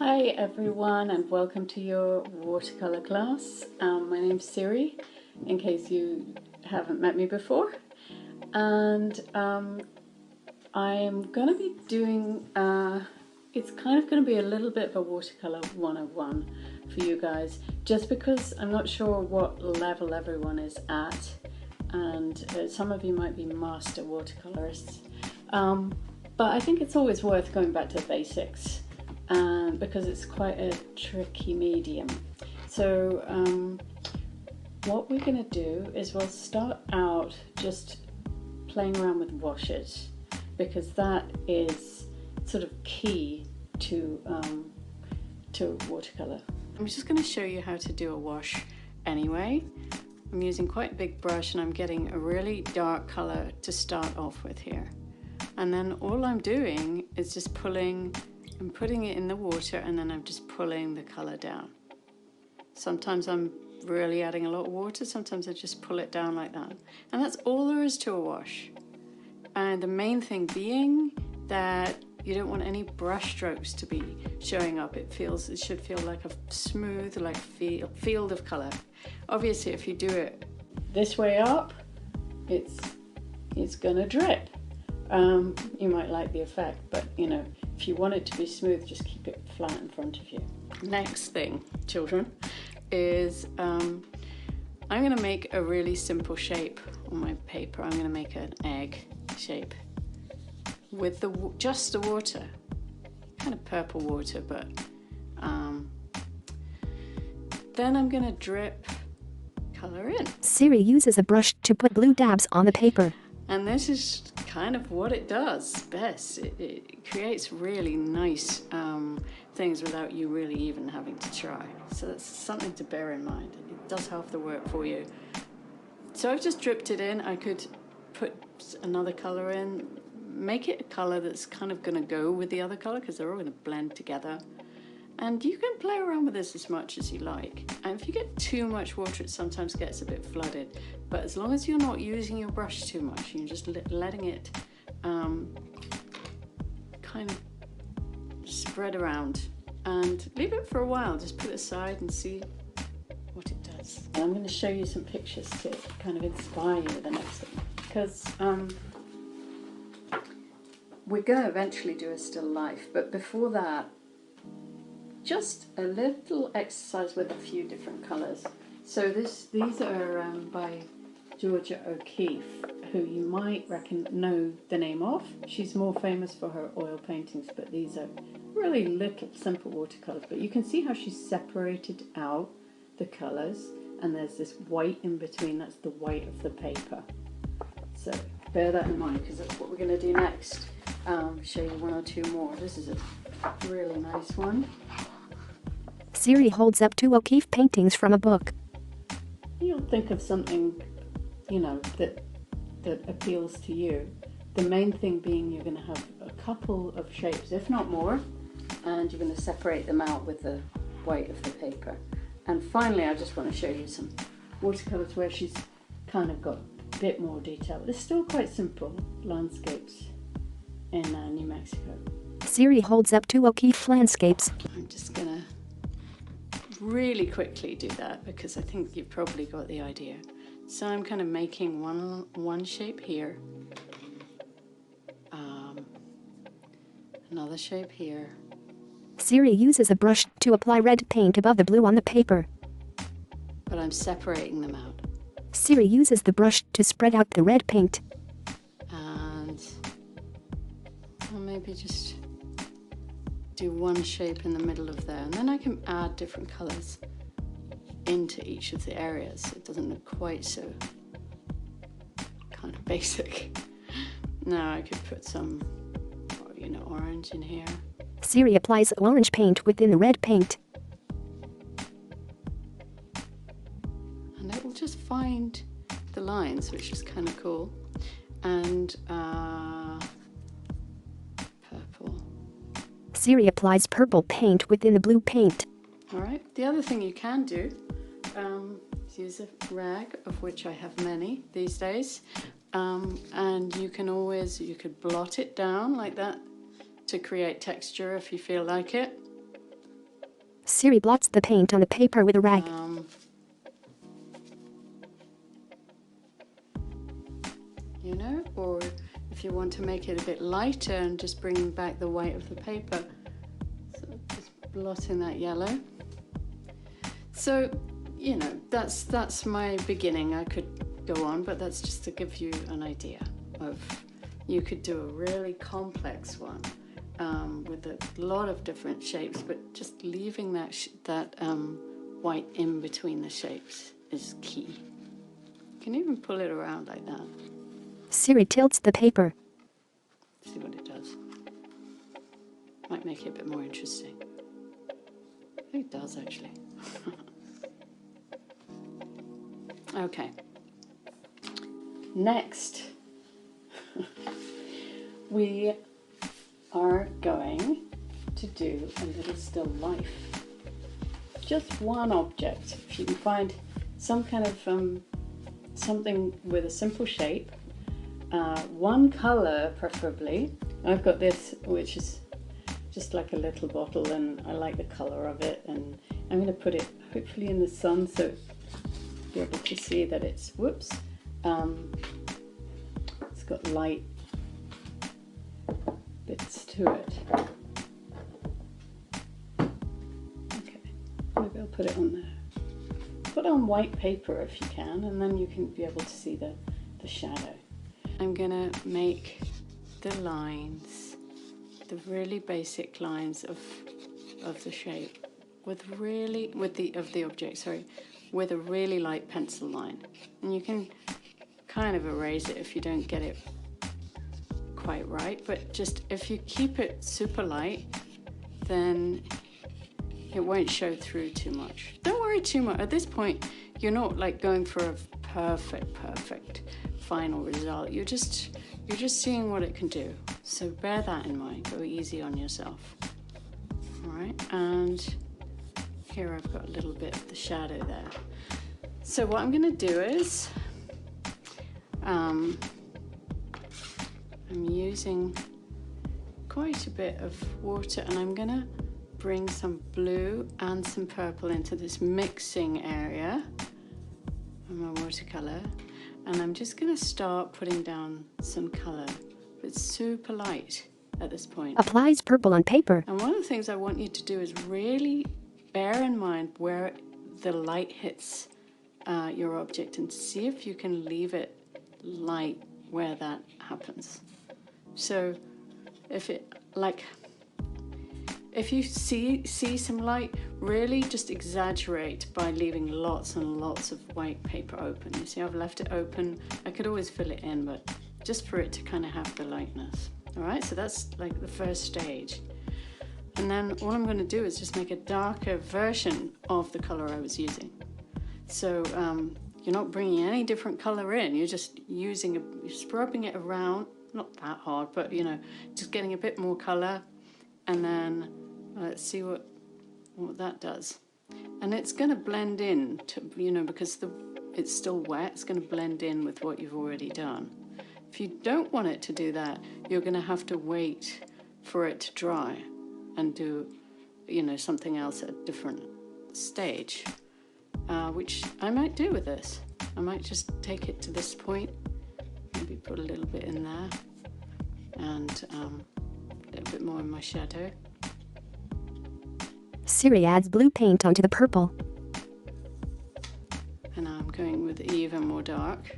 Hi everyone and welcome to your watercolor class. My name's Siri, in case you haven't met me before, and I'm going to be doing, it's kind of going to be a little bit of a watercolor 101 for you guys, just because I'm not sure what level everyone is at, and some of you might be master watercolorists, but I think it's always worth going back to the basics. Because it's quite a tricky medium. So what we're going to do is we'll start out just playing around with washes, because that is sort of key to watercolor. I'm just going to show you how to do a wash anyway. I'm using quite a big brush and I'm getting a really dark color to start off with here. And then all I'm doing is just putting it in the water, and then I'm just pulling the colour down. Sometimes I'm really adding a lot of water, sometimes I just pull it down like that. And that's all there is to a wash. And the main thing being that you don't want any brush strokes to be showing up. It should feel like a smooth, like field of colour. Obviously if you do it this way up, it's gonna drip. You might like the effect, but you know, if you want it to be smooth, just keep it flat in front of you. Next thing, children, is I'm going to make a really simple shape on my paper. I'm going to make an egg shape with just the water, kind of purple water, but then I'm going to drip colour in. Siri uses a brush to put blue dabs on the paper. And this is kind of what it does best. It creates really nice things without you really even having to try. So that's something to bear in mind. It does half the work for you. So I've just dripped it in. I could put another colour in, make it a colour that's kind of going to go with the other colour, because they're all going to blend together. And you can play around with this as much as you like. And if you get too much water, it sometimes gets a bit flooded. But as long as you're not using your brush too much, you're just letting it kind of spread around. And leave it for a while. Just put it aside and see what it does. And I'm going to show you some pictures to kind of inspire you with the next thing. Because we're going to eventually do a still life. But before that, just a little exercise with a few different colours. So these are by Georgia O'Keeffe, who you might know the name of. She's more famous for her oil paintings, but these are really little simple watercolours. But you can see how she's separated out the colours, and there's this white in between. That's the white of the paper. So bear that in mind, because that's what we're going to do next. Show you one or two more. This is a really nice one. Siri holds up two O'Keeffe paintings from a book. You'll think of something, you know, that appeals to you. The main thing being you're going to have a couple of shapes, if not more, and you're going to separate them out with the white of the paper. And finally, I just want to show you some watercolors where she's kind of got a bit more detail. It's still quite simple landscapes in New Mexico. Siri holds up two O'Keeffe landscapes. I'm just going to really quickly do that because I think you've probably got the idea. So I'm kind of making one shape here, another shape here. Siri uses a brush to apply red paint above the blue on the paper. But I'm separating them out. Siri uses the brush to spread out the red paint. And I'll maybe just do one shape in the middle of there, and then I can add different colours into each of the areas. It doesn't look quite so kind of basic. Now I could put some, you know, orange in here. Siri applies orange paint within the red paint. And it will just find the lines, which is kind of cool. And purple. Siri applies purple paint within the blue paint. Alright, the other thing you can do is use a rag, of which I have many these days, and you could blot it down like that to create texture if you feel like it. Siri blots the paint on the paper with a rag. You know, or if you want to make it a bit lighter and just bring back the white of the paper, so just blotting that yellow. So, you know, that's my beginning. I could go on, but that's just to give you an idea of, you could do a really complex one with a lot of different shapes, but just leaving that white in between the shapes is key. You can even pull it around like that. Siri tilts the paper. See what it does. Might make it a bit more interesting. I think it does, actually. Okay. Next, we are going to do a little still life. Just one object. If you can find some kind of something with a simple shape, one color preferably. I've got this, which is just like a little bottle, and I like the color of it, and I'm going to put it hopefully in the sun so you'll be able to see that it's, whoops, it's got light bits to it. Okay, maybe I'll put it on there. Put it on white paper if you can, and then you can be able to see the shadow. I'm gonna make the lines, the really basic lines of the shape with a really light pencil line. And you can kind of erase it if you don't get it quite right, but just if you keep it super light, then it won't show through too much. Don't worry too much. At this point, you're not like going for a perfect final result. You're just seeing what it can do. So bear that in mind. Go easy on yourself. All right, and here I've got a little bit of the shadow there. So what I'm going to do is I'm using quite a bit of water, and I'm going to bring some blue and some purple into this mixing area of my watercolor, and I'm just going to start putting down some color. It's super light at this point. Applies purple on paper. And one of the things I want you to do is really bear in mind where the light hits your object, and see if you can leave it light where that happens. So if you see some light, really just exaggerate by leaving lots and lots of white paper open. You see, I've left it open. I could always fill it in, but just for it to kind of have the lightness. All right, so that's like the first stage. And then all I'm going to do is just make a darker version of the color I was using. So you're not bringing any different color in. You're just you're rubbing it around, not that hard, but you know, just getting a bit more color. And then let's see what that does. And it's going to blend in to, you know, because it's still wet, it's going to blend in with what you've already done. If you don't want it to do that, you're going to have to wait for it to dry and do, you know, something else at a different stage, which I might do with this. I might just take it to this point, maybe put a little bit in there, and a little bit more in my shadow. Siri adds blue paint onto the purple. And now I'm going with even more dark.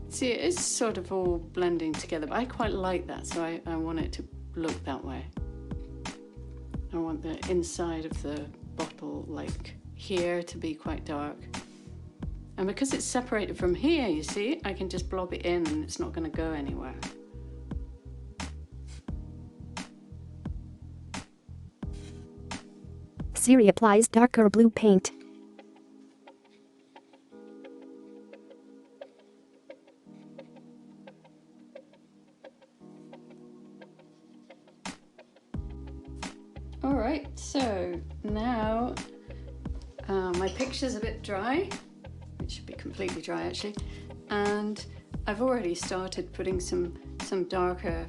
See, it is sort of all blending together, but I quite like that, so I want it to look that way. I want the inside of the bottle, like here, to be quite dark. And because it's separated from here, you see, I can just blob it in and it's not going to go anywhere. Siri applies darker blue paint. All right, so now my picture's a bit dry. It should be completely dry actually, and I've already started putting some darker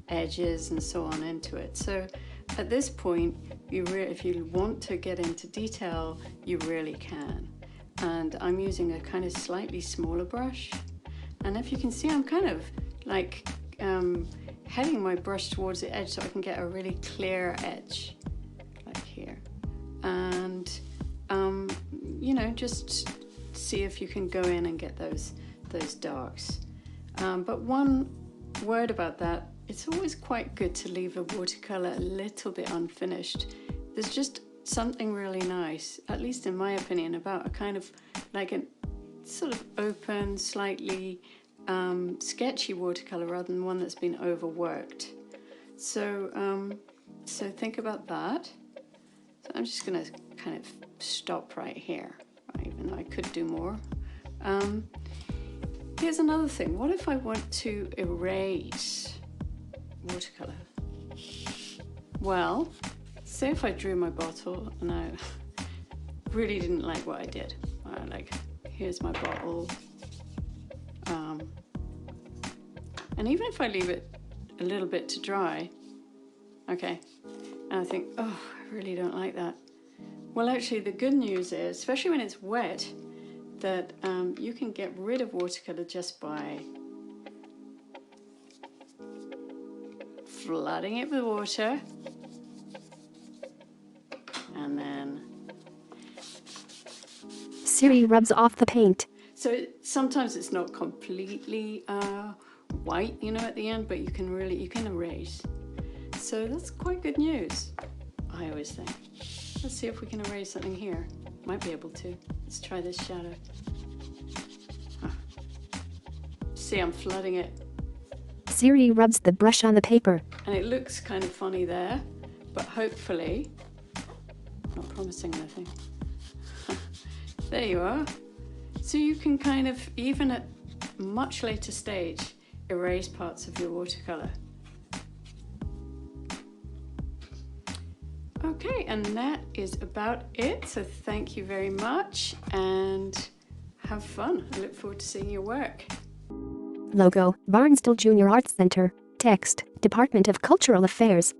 edges and so on into it. So at this point, if you want to get into detail, you really can. And I'm using a kind of slightly smaller brush. And if you can see, I'm kind of like heading my brush towards the edge so I can get a really clear edge, like here. And, you know, just see if you can go in and get those darks. But one word about that, it's always quite good to leave a watercolor a little bit unfinished. There's just something really nice, at least in my opinion, about a kind of like a sort of open, slightly sketchy watercolor rather than one that's been overworked. So, so think about that. So I'm just gonna kind of stop right here, even though I could do more. Here's another thing. What if I want to erase watercolor? Well, say if I drew my bottle and I really didn't like what I did. Like, here's my bottle. And even if I leave it a little bit to dry, okay, and I think, oh, I really don't like that. Well, actually, the good news is, especially when it's wet, that you can get rid of watercolor just by flooding it with water and then Siri rubs off the paint. so sometimes it's not completely white, you know, at the end, but you can erase. So that's quite good news, I always think. Let's see if we can erase something here. Might be able to. Let's try this shadow. See, I'm flooding it. Siri rubs the brush on the paper. And it looks kind of funny there, but hopefully, not promising anything. There you are. So you can kind of, even at a much later stage, erase parts of your watercolor. Okay, and that is about it. So thank you very much and have fun. I look forward to seeing your work. Logo, Barnsdall Junior Arts Center. Text, Department of Cultural Affairs.